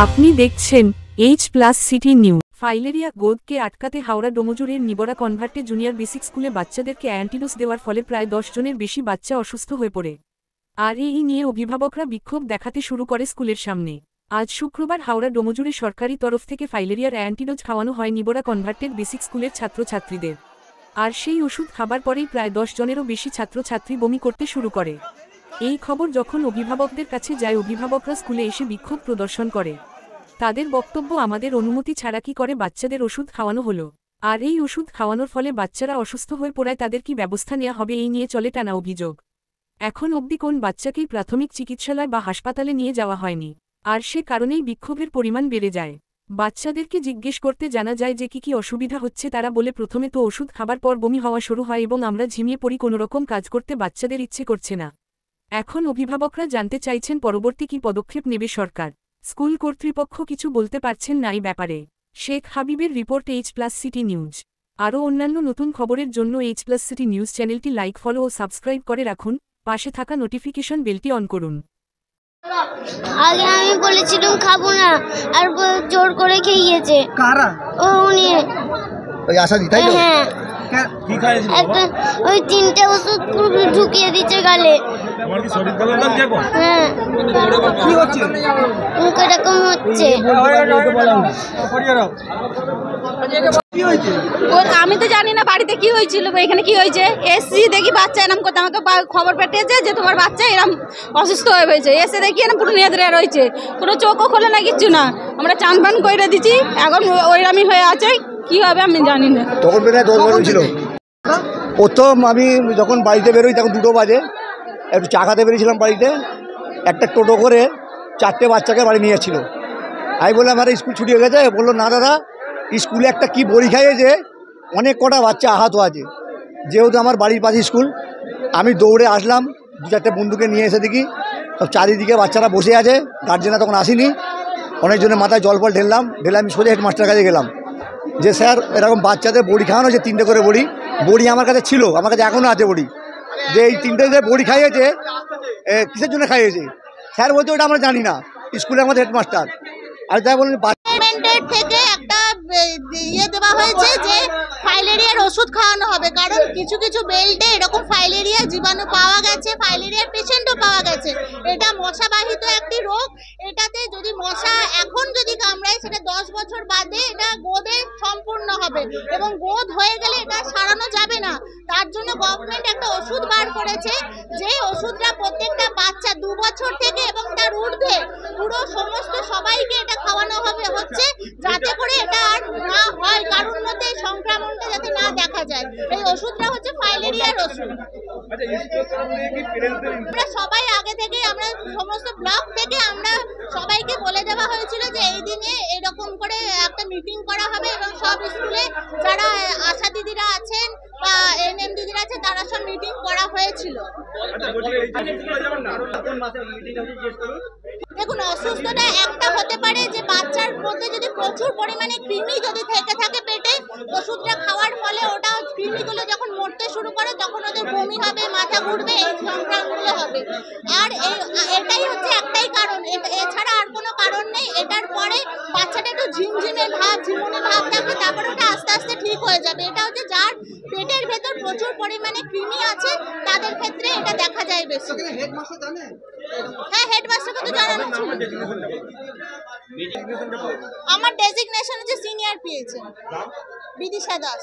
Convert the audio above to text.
আপনি দেখছেন H+ city news. Filaria গোদকে আটকাতে হাওড়া ডোমজুড়ের নিবরা কনভার্টে জুনিয়র বেসিক স্কুলে বাচ্চাদেরকে অ্যান্টিডোজ দেওয়ার ফলে প্রায় 10 জনের বেশি বাচ্চা অসুস্থ হয়ে পড়ে। আর এই নিয়ে অভিভাবকরা বিক্ষোভ দেখাতে শুরু করে স্কুলের সামনে। আজ শুক্রবার হাওড়া ডোমজুড়ে সরকারি তরফ থেকে ফাইলেরিয়ার অ্যান্টিডোজ খাওয়ানো হয় নিবরা কনভার্টেড বেসিক স্কুলের ছাত্রছাত্রীদের। আর সেই ওষুধ খাবার পরেই প্রায় 10 জনেরও বেশি ছাত্রছাত্রী বমি করতে শুরু করে। এই খবর যখন অভিভাবকদের কাছে যায়, অভিভাবকরা স্কুলে এসে বিক্ষোভ প্রদর্শন করে। তাদের বক্তব্য, আমাদের অনুমতি ছাড়া কি করে বাচ্চাদের ওষুধ খাওয়ানো হলো, আর এই ওষুধ খাওয়ানোর ফলে বাচ্চারা অসুস্থ হয়ে পড়ায় তাদের কি ব্যবস্থা নেওয়া হবে, এই নিয়ে চলে টানা অভিযোগ। এখন অবধি কোন বাচ্চাকেই প্রাথমিক চিকিৎসালয় বা হাসপাতালে নিয়ে যাওয়া হয়নি, আর সে কারণেই বিক্ষোভের পরিমাণ বেড়ে যায়। বাচ্চাদেরকে জিজ্ঞেস করতে জানা যায় যে কি অসুবিধা হচ্ছে। তারা বলে, প্রথমে তো ওষুধ খাবার পর বমি হওয়া শুরু হয় এবং আমরা ঝিমিয়ে পড়ি, কোনোরকম কাজ করতে বাচ্চাদের ইচ্ছে করছে না। এখন অভিভাবকরা জানতে চাইছেন পরবর্তী কি পদক্ষেপ নেবে সরকার। স্কুল কর্তৃপক্ষ কিছু বলতে পারছেন না এই ব্যাপারে। শেখ হাবিবের রিপোর্ট, H+ সিটি নিউজ। আরও অন্যান্য নতুন খবরের জন্য H+ সিটি নিউজ চ্যানেলটি লাইক, ফলো ও সাবস্ক্রাইব করে রাখুন। পাশে থাকা নোটিফিকেশন বেলটি অন করুন। আগে আমি বলেছিলাম খাবো না, আর জোর করে খেয়েছে। কারা? উনি। ওই আশা দিতাই তো? হ্যাঁ। কি খাইয়েছিল? একটা ওই 3টে ওষুধ পুরো ঢুকিয়ে দিচ্ছে গালে। তোমার কি শরীর ভালো লাগছে এখন? হ্যাঁ। কি হচ্ছে? মুখ এরকম হচ্ছে। কি হয়েছে? আমি তো জানি না বাড়িতে কি হয়েছিল, এখানে কি হয়েছে। এসছি দেখি বাচ্চা এরম করতে, আমাকে খবর পাঠিয়েছে যে তোমার বাচ্চা এরম অসুস্থ হয়ে হয়েছে। এসে দেখি এরম পুরো নেদরে রয়েছে, কোনো চোখও খোলে না, কিচ্ছু না। আমরা চান পান করে দিচ্ছি, এখন ওইরামই হয়ে আছে। কি হবে আমি জানি না। তখন প্রায় 10 বছর ছিল। প্রথম আমি যখন বাড়িতে বেরোই তখন 2টো বাজে, একটু চা খাতে বেরিয়েছিলাম বাড়িতে। একটা টোটো করে 4টে বাচ্চাকে বাড়ি নিয়ে যাচ্ছিল। আমি বললাম, আমার স্কুল ছুটি হয়ে গেছে। বললো, না দাদা, স্কুলে একটা কি বড়ি খাইয়েছে, অনেক কটা বাচ্চা আহত আছে। যেহেতু আমার বাড়ির পাশে স্কুল, আমি দৌড়ে আসলাম। 2-4টে বন্ধুকে নিয়ে এসে দেখি সব চারিদিকে বাচ্চারা বসে আছে, গার্জেনরা তখন আসেনি। অনেকজনের মাথায় জল ফল ঢেলে আমি সোজা হেডমাস্টারের কাছে গেলাম যে স্যার, এরকম বাচ্চাদের বড়ি খাওয়ানো হয়েছে, 3টে করে বড়ি আমার কাছে ছিল, আমার কাছে এখনও আছে বড়ি। যে এই 3টে যে বড়ি খাইয়েছে, কিসের জন্য খাইয়েছে? স্যার বলছে, ওটা আমরা জানি না, স্কুলে আমাদের হেডমাস্টার। আর তাই বলুন, থেকে একটা ইয়ে দেওয়া হয়েছে যে ফাইলেরিয়ার ওষুধ খাওয়ানো হবে, কারণ কিছু কিছু বেল্টে এরকম ফাইলেরিয়া জীবাণু পাওয়া গেছে, ফাইলেরিয়ার পেশেন্টও পাওয়া গেছে। এটা মশাবাহিত একটি রোগ। এটাতে যদি মশা এখন যদি কামড়ায়, সেটা 10 বছর বাদে এটা গোদে সম্পূর্ণ হবে, এবং গোদ হয়ে গেলে এটা সারানো যাবে না। তার জন্য গভর্নমেন্ট একটা ওষুধ বার করেছে, যে ওষুধটা প্রত্যেকটা বাচ্চা 2 বছর থেকে এবং তার ঊর্ধ্বে পুরো সমস্ত সবাইকে এটা খাওয়ানো হচ্ছে, যাতে করে এটা আর না হয়, কারোর মধ্যে সংক্রমণটা যাতে না দেখা যায়। এই ওষুধটা হচ্ছে ফাইলেরিয়ার ওষুধ। আমরা সবাই আগে থেকে, আমরা সমস্ত ব্লক থেকে আমরা সবাইকে বলে দেওয়া হয়েছিল যে এই দিনে এরকম করে একটা মিটিং করা হবে, এবং সব স্কুলে যারা আশা দিদিরা আছেন বা এনএম দিদিরা আছে, তারা সব মিটিং করা হয়েছিল। দেখুন, অসুস্থতা একটা হতে পারে যে বাচ্চার মধ্যে যদি প্রচুর পরিমাণে কৃমি যদি থেকে থাকে পেটে, ওষুধটা খাওয়ার ফলে ওটা কৃমিগুলো যখন মরতে শুরু করে, তখন ওদের বমি হবে, মাথা ঘুরবে, এই সংক্রমণগুলো হবে। আর এটাই হচ্ছে একটাই কারণ, এছাড়া আর কোনো কারণ নেই। এটার পরে বাচ্চাটা একটু ঝিমঝিমে ভাব, ঝিমুনি ভাব থাকবে, তারপরে ওটা আস্তে আস্তে ঠিক হয়ে যাবে। এটা হচ্ছে যার পেটের ভেতর প্রচুর পরিমাণে কৃমি আছে, তাদের ক্ষেত্রে এটা দেখা যায় বেশি। হ্যাঁ, হেডমাস্টারকে তো জানানো ছিল। আমার ডেজিগনেশন হচ্ছে সিনিয়র পিএইচএম বিদিশা দাস।